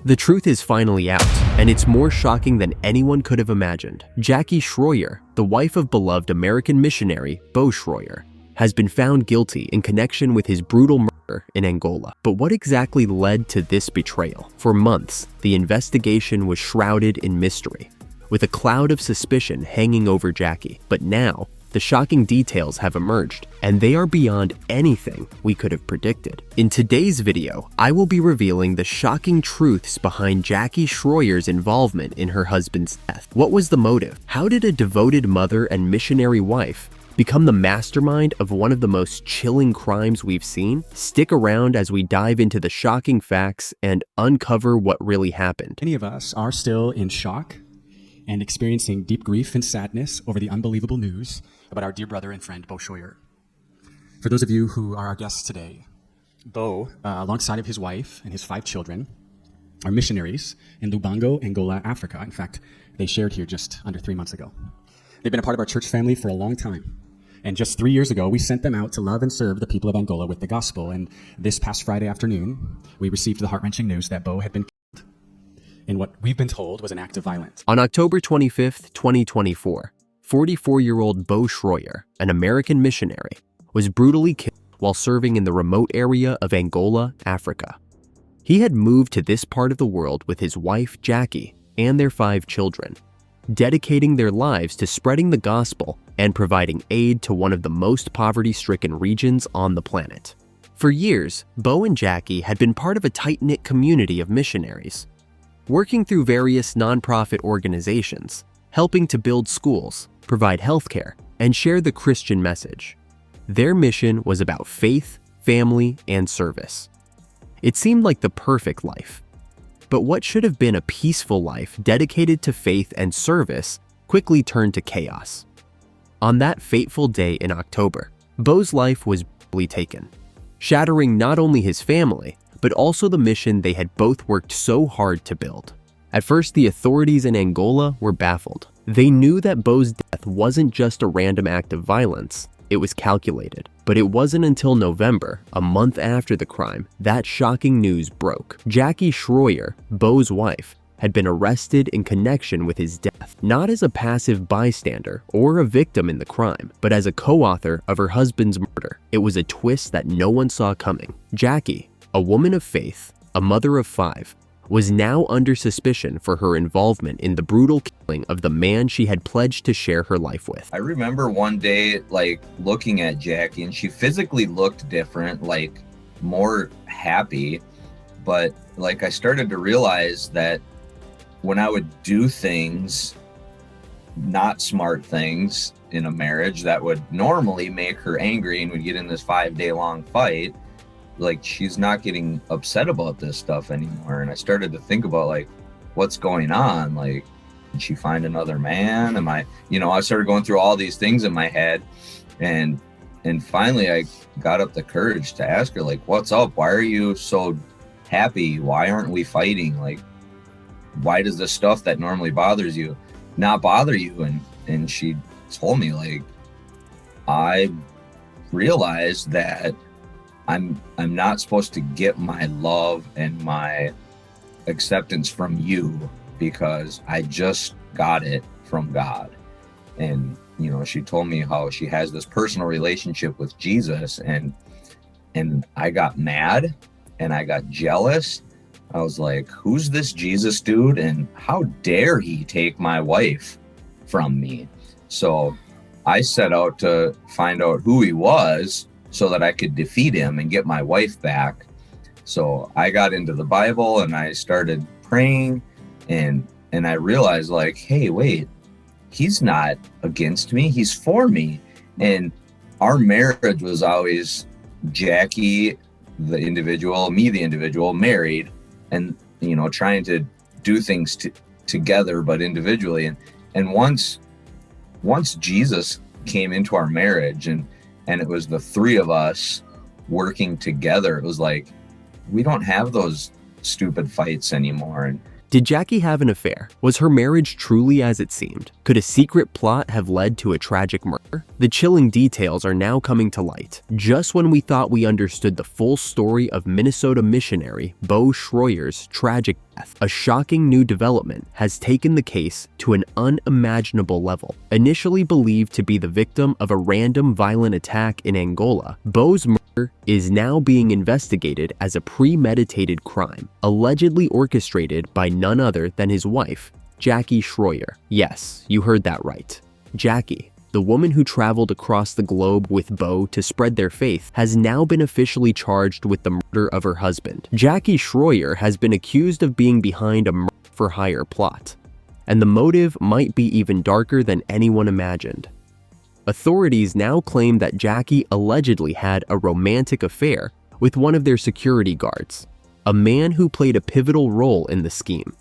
The truth is finally out, and it's more shocking than anyone could have imagined. Jackie Shroyer, the wife of beloved American missionary Beau Shroyer, has been found guilty in connection with his brutal murder in Angola. But what exactly led to this betrayal? For months, the investigation was shrouded in mystery, with a cloud of suspicion hanging over Jackie. But now, the shocking details have emerged, and they are beyond anything we could have predicted. In today's video, I will be revealing the shocking truths behind Jackie Shroyer's involvement in her husband's death. What was the motive? How did a devoted mother and missionary wife become the mastermind of one of the most chilling crimes we've seen? Stick around as we dive into the shocking facts and uncover what really happened. Many of us are still in shock and experiencing deep grief and sadness over the unbelievable news about our dear brother and friend, Beau Shroyer. For those of you who are our guests today, Beau, alongside of his wife and his 5 children, are missionaries in Lubango, Angola, Africa. In fact, they shared here just under 3 months ago. They've been a part of our church family for a long time. And just 3 years ago, we sent them out to love and serve the people of Angola with the gospel. And this past Friday afternoon, we received the heart-wrenching news that Beau had been killed in what we've been told was an act of violence. On October 25th, 2024, 44-year-old Beau Shroyer, an American missionary, was brutally killed while serving in the remote area of Angola, Africa. He had moved to this part of the world with his wife, Jackie, and their 5 children, dedicating their lives to spreading the gospel and providing aid to one of the most poverty-stricken regions on the planet. For years, Beau and Jackie had been part of a tight-knit community of missionaries, working through various nonprofit organizations, helping to build schools, provide healthcare, and share the Christian message. Their mission was about faith, family, and service. It seemed like the perfect life. But what should have been a peaceful life dedicated to faith and service quickly turned to chaos. On that fateful day in October, Beau's life was brutally taken, shattering not only his family, but also the mission they had both worked so hard to build. At first, the authorities in Angola were baffled. They knew that Beau's death wasn't just a random act of violence, it was calculated. But it wasn't until November, a month after the crime, that shocking news broke. Jackie Shroyer, Beau's wife, had been arrested in connection with his death, not as a passive bystander or a victim in the crime, but as a co-author of her husband's murder. It was a twist that no one saw coming. Jackie, a woman of faith, a mother of 5, was now under suspicion for her involvement in the brutal killing of the man she had pledged to share her life with. I remember one day, looking at Jackie, and she physically looked different, more happy. But, I started to realize that when I would do things, not smart things in a marriage that would normally make her angry and would get in this 5-day-long fight, she's not getting upset about this stuff anymore. And I started to think about what's going on? Did she find another man? I started going through all these things in my head, and finally I got up the courage to ask her, what's up? Why are you so happy? Why aren't we fighting? Why does the stuff that normally bothers you not bother you? And she told me, I realized that I'm not supposed to get my love and my acceptance from you because I just got it from God. And, she told me how she has this personal relationship with Jesus, and I got mad and I got jealous. I was like, who's this Jesus dude? And how dare he take my wife from me? So I set out to find out who he was, so that I could defeat him and get my wife back. So I got into the Bible and I started praying, and I realized hey, wait, he's not against me, he's for me. And our marriage was always Jackie, the individual, me, the individual, married, and, trying to do things together, but individually. And once Jesus came into our marriage, and it was the 3 of us working together, it was we don't have those stupid fights anymore. Did Jackie have an affair? Was her marriage truly as it seemed? Could a secret plot have led to a tragic murder? The chilling details are now coming to light. Just when we thought we understood the full story of Minnesota missionary Beau Shroyer's tragic death, a shocking new development has taken the case to an unimaginable level. Initially believed to be the victim of a random violent attack in Angola, Beau's murder is now being investigated as a premeditated crime, allegedly orchestrated by none other than his wife, Jackie Shroyer. Yes, you heard that right. Jackie, the woman who traveled across the globe with Beau to spread their faith, has now been officially charged with the murder of her husband. Jackie Shroyer has been accused of being behind a murder-for-hire plot, and the motive might be even darker than anyone imagined. Authorities now claim that Jackie allegedly had a romantic affair with one of their security guards, a man who played a pivotal role in the scheme.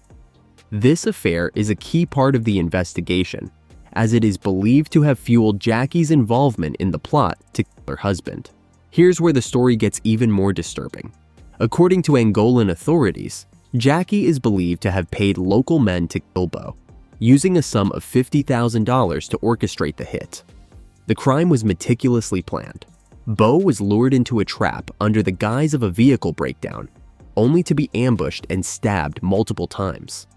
This affair is a key part of the investigation, as it is believed to have fueled Jackie's involvement in the plot to kill her husband. Here's where the story gets even more disturbing. According to Angolan authorities, Jackie is believed to have paid local men to kill Beau, using a sum of $50,000 to orchestrate the hit. The crime was meticulously planned. Beau was lured into a trap under the guise of a vehicle breakdown, only to be ambushed and stabbed multiple times.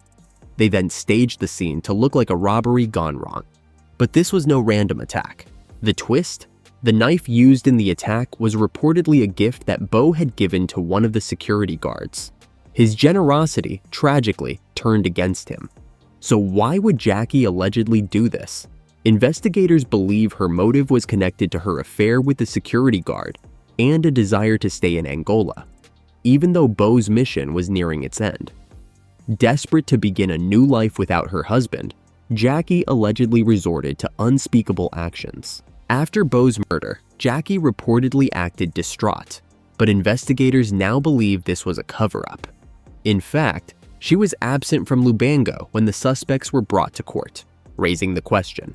They then staged the scene to look like a robbery gone wrong. But this was no random attack. The twist? The knife used in the attack was reportedly a gift that Beau had given to one of the security guards. His generosity, tragically, turned against him. So why would Jackie allegedly do this? Investigators believe her motive was connected to her affair with the security guard and a desire to stay in Angola, even though Beau's mission was nearing its end. Desperate to begin a new life without her husband, Jackie allegedly resorted to unspeakable actions. After Beau's murder, Jackie reportedly acted distraught, but investigators now believe this was a cover-up. In fact, she was absent from Lubango when the suspects were brought to court, raising the question: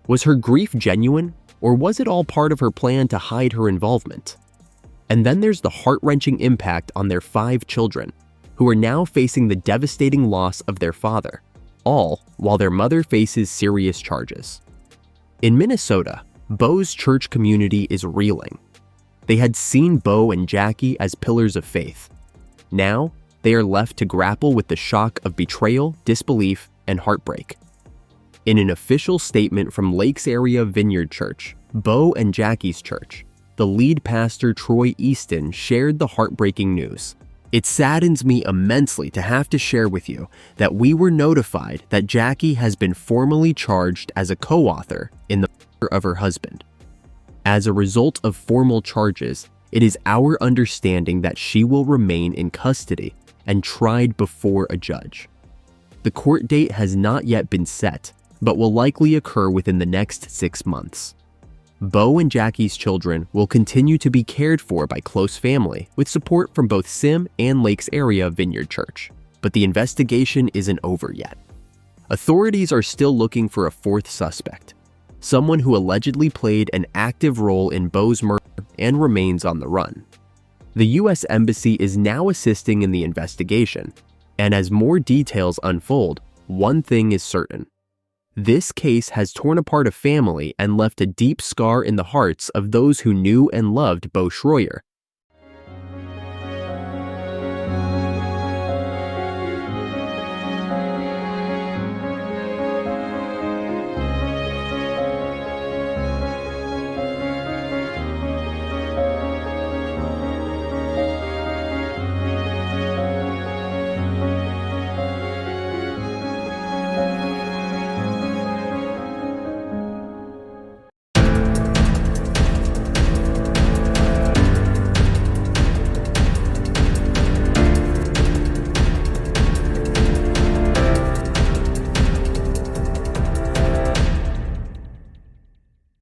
was her grief genuine, or was it all part of her plan to hide her involvement? And then there's the heart-wrenching impact on their 5 children, who are now facing the devastating loss of their father, all while their mother faces serious charges. In Minnesota, Beau's church community is reeling. They had seen Beau and Jackie as pillars of faith. Now, they are left to grapple with the shock of betrayal, disbelief, and heartbreak. In an official statement from Lakes Area Vineyard Church, Beau and Jackie's church, the lead pastor Troy Easton shared the heartbreaking news. It saddens me immensely to have to share with you that we were notified that Jackie has been formally charged as a co-author in the murder of her husband. As a result of formal charges, it is our understanding that she will remain in custody and tried before a judge. The court date has not yet been set, but will likely occur within the next 6 months. Beau and Jackie's children will continue to be cared for by close family with support from both Sim and Lakes Area Vineyard Church, but the investigation isn't over yet. Authorities are still looking for a 4th suspect, someone who allegedly played an active role in Beau's murder and remains on the run. The U.S. Embassy is now assisting in the investigation, and as more details unfold, one thing is certain. This case has torn apart a family and left a deep scar in the hearts of those who knew and loved Beau Shroyer